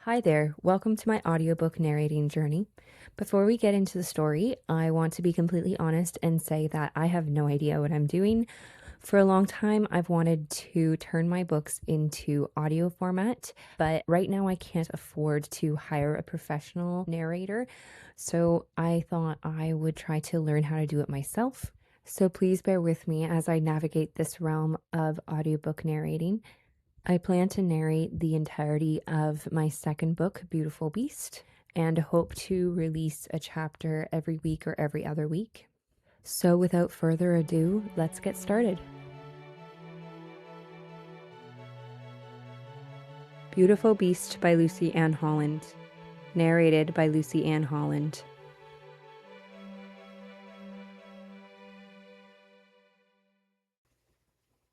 Hi there, welcome to my audiobook narrating journey. Before we get into the story, I want to be completely honest and say that I have no idea what I'm doing. For a long time, I've wanted to turn my books into audio format, but right now I can't afford to hire a professional narrator, so I thought I would try to learn how to do it myself. So please bear with me as I navigate this realm of audiobook narrating. I plan to narrate the entirety of my second book, Beautiful Beast, and hope to release a chapter every week or every other week. So without further ado, let's get started. Beautiful Beast by Lucy Ann Holland. Narrated by Lucy Ann Holland.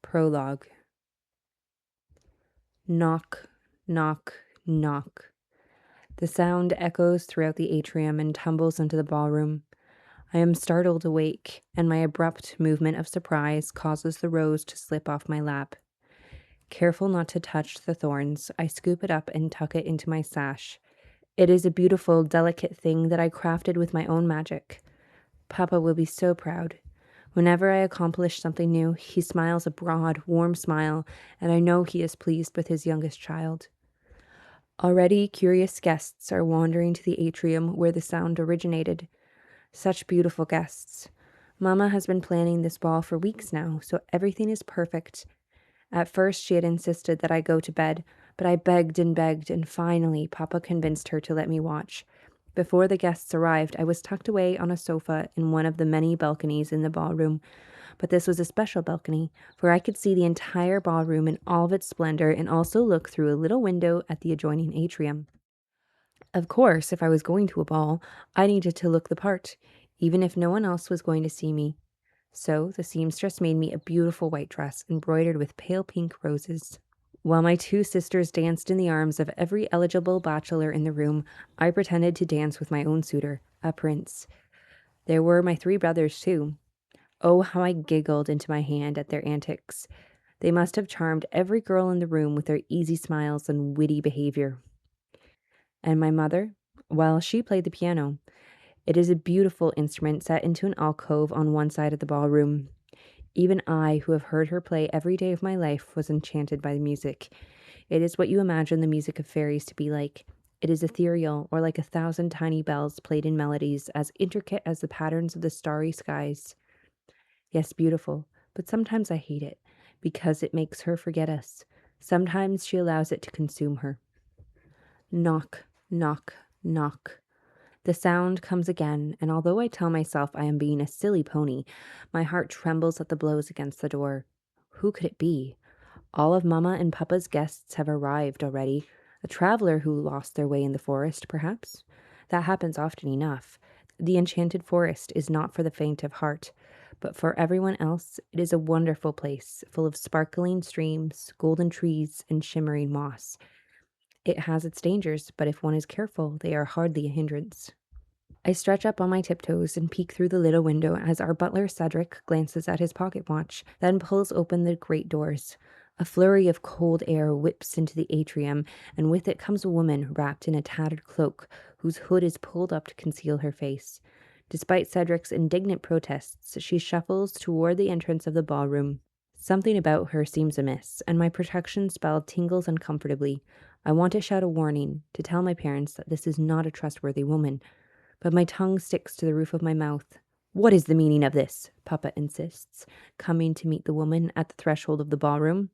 Prologue. Knock, knock, knock. The sound echoes throughout the atrium and tumbles into the ballroom. I am startled awake, and my abrupt movement of surprise causes the rose to slip off my lap. Careful not to touch the thorns, I scoop it up and tuck it into my sash. It is a beautiful, delicate thing that I crafted with my own magic. Papa will be so proud. Whenever I accomplish something new, he smiles a broad, warm smile, and I know he is pleased with his youngest child. Already, curious guests are wandering to the atrium where the sound originated. Such beautiful guests. Mama has been planning this ball for weeks now, so everything is perfect. At first, she had insisted that I go to bed, but I begged, and finally, Papa convinced her to let me watch. Before the guests arrived, I was tucked away on a sofa in one of the many balconies in the ballroom, but this was a special balcony, where I could see the entire ballroom in all of its splendor and also look through a little window at the adjoining atrium. Of course, if I was going to a ball, I needed to look the part, even if no one else was going to see me. So the seamstress made me a beautiful white dress embroidered with pale pink roses. While my two sisters danced in the arms of every eligible bachelor in the room, I pretended to dance with my own suitor, a prince. There were my three brothers, too. Oh, how I giggled into my hand at their antics. They must have charmed every girl in the room with their easy smiles and witty behavior. And my mother? Well, she played the piano. It is a beautiful instrument set into an alcove on one side of the ballroom. Even I, who have heard her play every day of my life, was enchanted by the music. It is what you imagine the music of fairies to be like. It is ethereal, or like 1,000 tiny bells played in melodies as intricate as the patterns of the starry skies. Yes, beautiful, but sometimes I hate it, because it makes her forget us. Sometimes she allows it to consume her. Knock, knock, knock. The sound comes again, and although I tell myself I am being a silly pony, my heart trembles at the blows against the door. Who could it be? All of Mama and Papa's guests have arrived already. A traveler who lost their way in the forest, perhaps? That happens often enough. The enchanted forest is not for the faint of heart, but for everyone else, it is a wonderful place, full of sparkling streams, golden trees, and shimmering moss. It has its dangers, but if one is careful, they are hardly a hindrance. I stretch up on my tiptoes and peek through the little window as our butler Cedric glances at his pocket watch, then pulls open the great doors. A flurry of cold air whips into the atrium, and with it comes a woman wrapped in a tattered cloak, whose hood is pulled up to conceal her face. Despite Cedric's indignant protests, she shuffles toward the entrance of the ballroom. Something about her seems amiss, and my protection spell tingles uncomfortably. I want to shout a warning, to tell my parents that this is not a trustworthy woman, but my tongue sticks to the roof of my mouth. What is the meaning of this? Papa insists, coming to meet the woman at the threshold of the ballroom.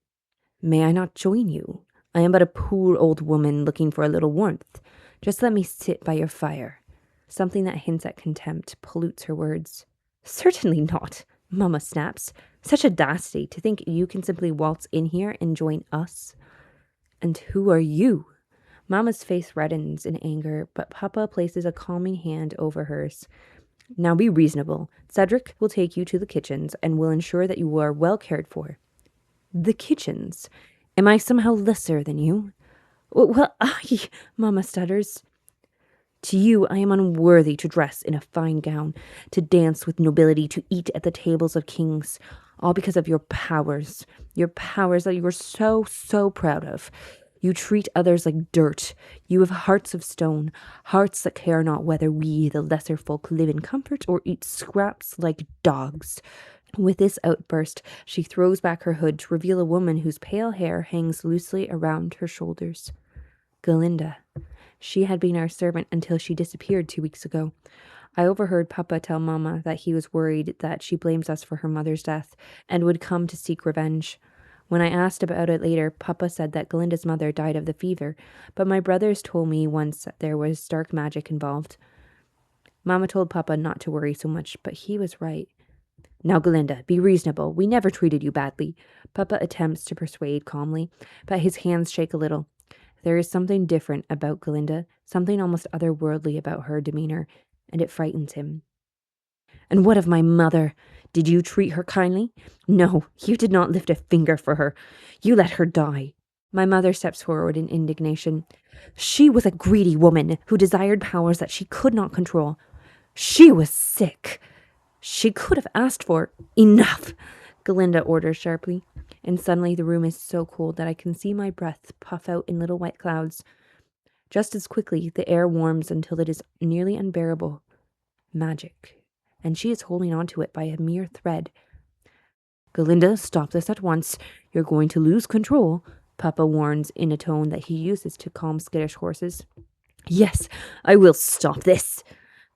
May I not join you? I am but a poor old woman looking for a little warmth. Just let me sit by your fire. Something that hints at contempt pollutes her words. Certainly not, Mama snaps. Such audacity to think you can simply waltz in here and join us. And who are you? Mama's face reddens in anger, but Papa places a calming hand over hers. Now be reasonable. Cedric will take you to the kitchens and will ensure that you are well cared for. The kitchens? Am I somehow lesser than you? Well, Mama stutters. To you, I am unworthy to dress in a fine gown, to dance with nobility, to eat at the tables of kings, all because of your powers that you were so proud of. You treat others like dirt. You have hearts of stone, hearts that care not whether we, the lesser folk, live in comfort or eat scraps like dogs. With this outburst, she throws back her hood to reveal a woman whose pale hair hangs loosely around her shoulders. Galinda. She had been our servant until she disappeared 2 weeks ago. I overheard Papa tell Mama that he was worried that she blames us for her mother's death and would come to seek revenge. When I asked about it later, Papa said that Galinda's mother died of the fever, but my brothers told me once that there was dark magic involved. Mama told Papa not to worry so much, but he was right. Now, Galinda, be reasonable. We never treated you badly. Papa attempts to persuade calmly, but his hands shake a little. There is something different about Galinda, something almost otherworldly about her demeanor, and it frightens him. And what of my mother? Did you treat her kindly? No, you did not lift a finger for her. You let her die. My mother steps forward in indignation. She was a greedy woman who desired powers that she could not control. She was sick. She could have asked for enough, Galinda orders sharply, and suddenly the room is so cold that I can see my breath puff out in little white clouds. Just as quickly, the air warms until it is nearly unbearable. Magic. And she is holding on to it by a mere thread. Galinda, stop this at once. You're going to lose control, Papa warns in a tone that he uses to calm skittish horses. Yes, I will stop this.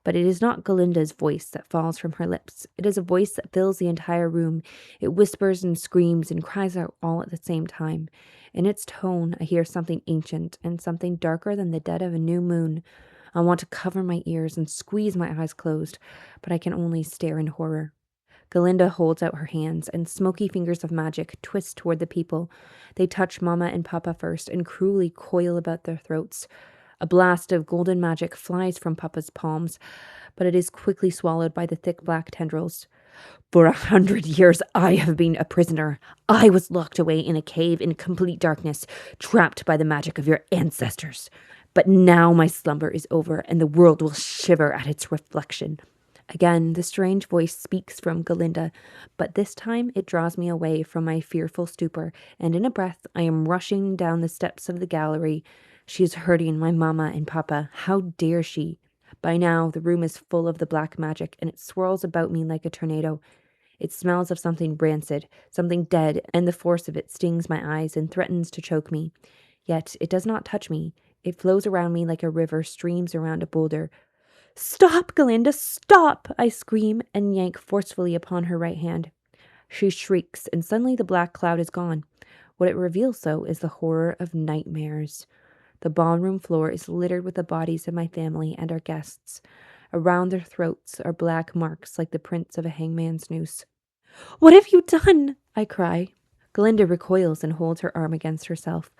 But it is not Galinda's voice that falls from her lips. It is a voice that fills the entire room. It whispers and screams and cries out all at the same time. In its tone, I hear something ancient and something darker than the dead of a new moon. I want to cover my ears and squeeze my eyes closed, but I can only stare in horror. Galinda holds out her hands, and smoky fingers of magic twist toward the people. They touch Mama and Papa first and cruelly coil about their throats. A blast of golden magic flies from Papa's palms, but it is quickly swallowed by the thick black tendrils. For 100 years I have been a prisoner. I was locked away in a cave in complete darkness, trapped by the magic of your ancestors. But now my slumber is over, and the world will shiver at its reflection. Again, the strange voice speaks from Galinda, but this time it draws me away from my fearful stupor, and in a breath I am rushing down the steps of the gallery. She is hurting my Mama and Papa. How dare she? By now, the room is full of the black magic, and it swirls about me like a tornado. It smells of something rancid, something dead, and the force of it stings my eyes and threatens to choke me. Yet it does not touch me. It flows around me like a river streams around a boulder. Stop, Galinda, stop! I scream and yank forcefully upon her right hand. She shrieks, and suddenly the black cloud is gone. What it reveals, though, is the horror of nightmares. The ballroom floor is littered with the bodies of my family and our guests. Around their throats are black marks like the prints of a hangman's noose. What have you done? I cry. Galinda recoils and holds her arm against herself.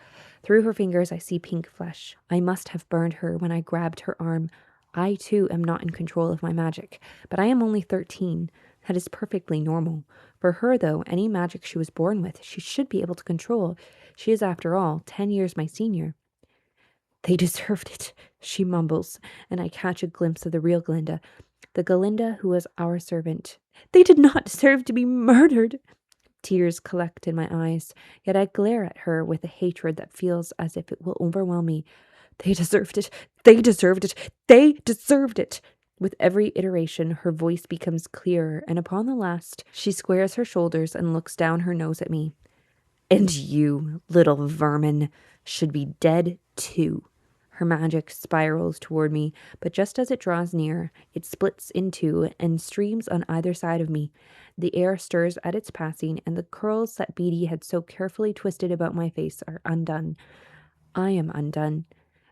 Through her fingers I see pink flesh. I must have burned her when I grabbed her arm. I, too, am not in control of my magic, but I am only 13. That is perfectly normal. For her, though, any magic she was born with, she should be able to control. She is, after all, 10 years my senior. They deserved it, she mumbles, and I catch a glimpse of the real Galinda, the Galinda who was our servant. They did not deserve to be murdered. Tears collect in my eyes, yet I glare at her with a hatred that feels as if it will overwhelm me. They deserved it. They deserved it. They deserved it. With every iteration, her voice becomes clearer, and upon the last, she squares her shoulders and looks down her nose at me. And you, little vermin, should be dead too. Her magic spirals toward me, but just as it draws near, it splits in two and streams on either side of me. The air stirs at its passing, and the curls that Beatty had so carefully twisted about my face are undone. I am undone.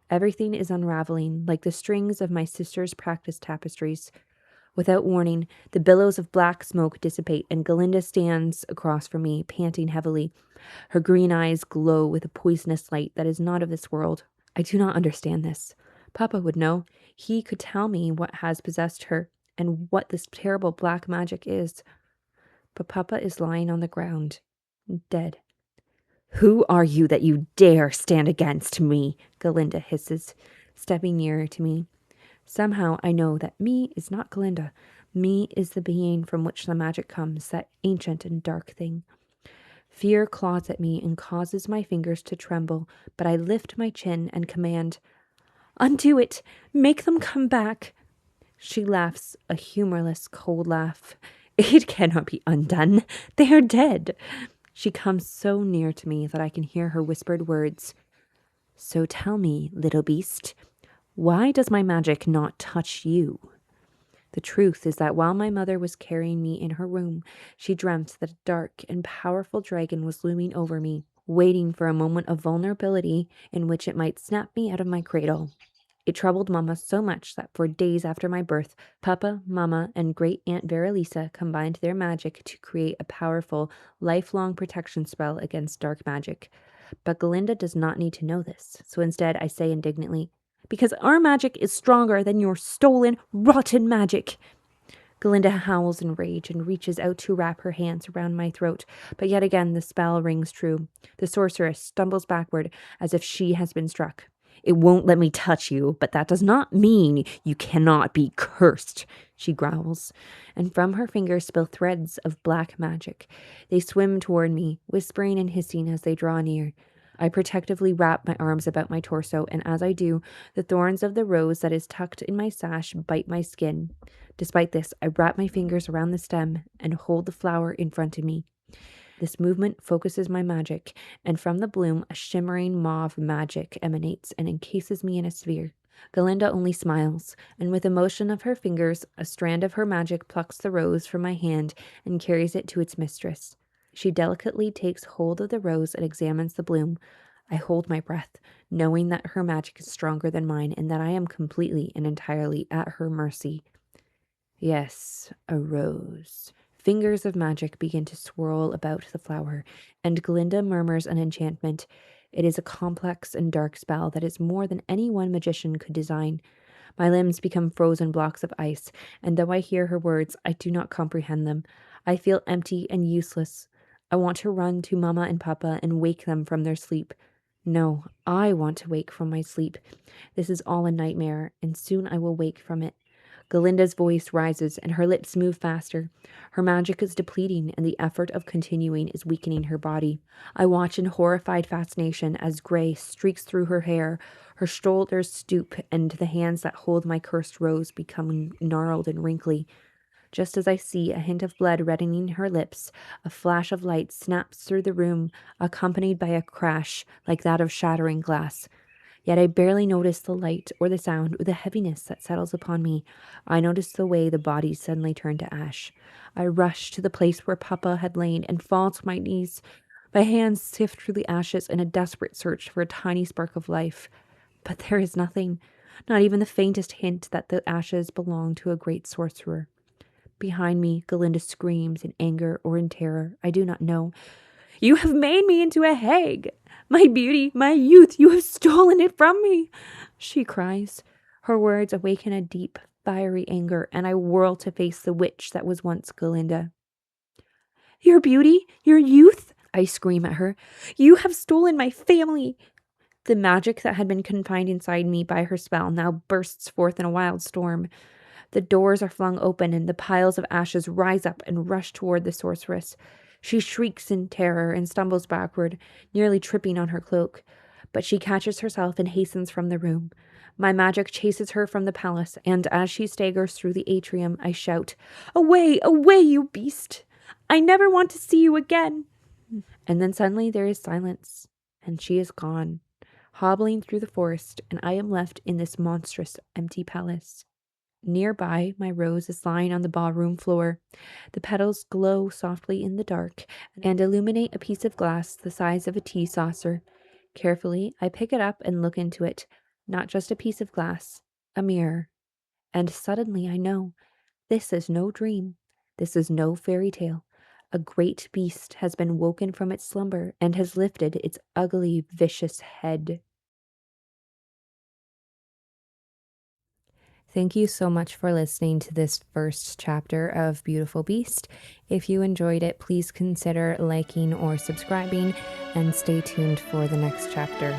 Everything is unraveling, like the strings of my sister's practice tapestries. Without warning, the billows of black smoke dissipate, and Galinda stands across from me, panting heavily. Her green eyes glow with a poisonous light that is not of this world. I do not understand this. Papa would know. He could tell me what has possessed her, and what this terrible black magic is. But Papa is lying on the ground, dead. Who are you that you dare stand against me? Galinda hisses, stepping nearer to me. Somehow I know that me is not Galinda. Me is the being from which the magic comes, that ancient and dark thing. Fear claws at me and causes my fingers to tremble, but I lift my chin and command, "Undo it! Make them come back!" She laughs, a humorless, cold laugh. "It cannot be undone. They are dead." She comes so near to me that I can hear her whispered words. "So tell me, little beast, why does my magic not touch you?" The truth is that while my mother was carrying me in her room, she dreamt that a dark and powerful dragon was looming over me, waiting for a moment of vulnerability in which it might snap me out of my cradle. It troubled Mama so much that for days after my birth, Papa, Mama, and Great Aunt Verilisa combined their magic to create a powerful, lifelong protection spell against dark magic. But Galinda does not need to know this, so instead I say indignantly, "Because our magic is stronger than your stolen, rotten magic." Galinda howls in rage and reaches out to wrap her hands around my throat, but yet again the spell rings true. The sorceress stumbles backward as if she has been struck. "It won't let me touch you, but that does not mean you cannot be cursed," she growls, and from her fingers spill threads of black magic. They swim toward me, whispering and hissing as they draw near. I protectively wrap my arms about my torso, and as I do, the thorns of the rose that is tucked in my sash bite my skin. Despite this, I wrap my fingers around the stem and hold the flower in front of me. This movement focuses my magic, and from the bloom, a shimmering mauve magic emanates and encases me in a sphere. Galinda only smiles, and with a motion of her fingers, a strand of her magic plucks the rose from my hand and carries it to its mistress. She delicately takes hold of the rose and examines the bloom. I hold my breath, knowing that her magic is stronger than mine and that I am completely and entirely at her mercy. Yes, a rose. Fingers of magic begin to swirl about the flower, and Galinda murmurs an enchantment. It is a complex and dark spell that is more than any one magician could design. My limbs become frozen blocks of ice, and though I hear her words, I do not comprehend them. I feel empty and useless. I want to run to Mama and Papa and wake them from their sleep. No, I want to wake from my sleep. This is all a nightmare, and soon I will wake from it. Galinda's voice rises, and her lips move faster. Her magic is depleting, and the effort of continuing is weakening her body. I watch in horrified fascination as gray streaks through her hair. Her shoulders stoop, and the hands that hold my cursed rose become gnarled and wrinkly. Just as I see a hint of blood reddening her lips, a flash of light snaps through the room, accompanied by a crash like that of shattering glass. Yet I barely notice the light or the sound or the heaviness that settles upon me. I notice the way the bodies suddenly turn to ash. I rush to the place where Papa had lain and fall to my knees. My hands sift through the ashes in a desperate search for a tiny spark of life. But there is nothing, not even the faintest hint that the ashes belong to a great sorcerer. Behind me, Galinda screams in anger or in terror. I do not know. "You have made me into a hag! My beauty, my youth, you have stolen it from me!" she cries. Her words awaken a deep, fiery anger, and I whirl to face the witch that was once Galinda. "Your beauty, your youth!" I scream at her. "You have stolen my family!" The magic that had been confined inside me by her spell now bursts forth in a wild storm. The doors are flung open, and the piles of ashes rise up and rush toward the sorceress. She shrieks in terror and stumbles backward, nearly tripping on her cloak. But she catches herself and hastens from the room. My magic chases her from the palace, and as she staggers through the atrium, I shout, "Away, away, you beast! I never want to see you again!" And then suddenly there is silence, and she is gone, hobbling through the forest, and I am left in this monstrous, empty palace. Nearby, my rose is lying on the ballroom floor. The petals glow softly in the dark and illuminate a piece of glass the size of a tea saucer. Carefully, I pick it up and look into it. Not just a piece of glass, a mirror. And suddenly I know, this is no dream. This is no fairy tale. A great beast has been woken from its slumber and has lifted its ugly, vicious head. Thank you so much for listening to this first chapter of Beautiful Beast. If you enjoyed it, please consider liking or subscribing, and stay tuned for the next chapter.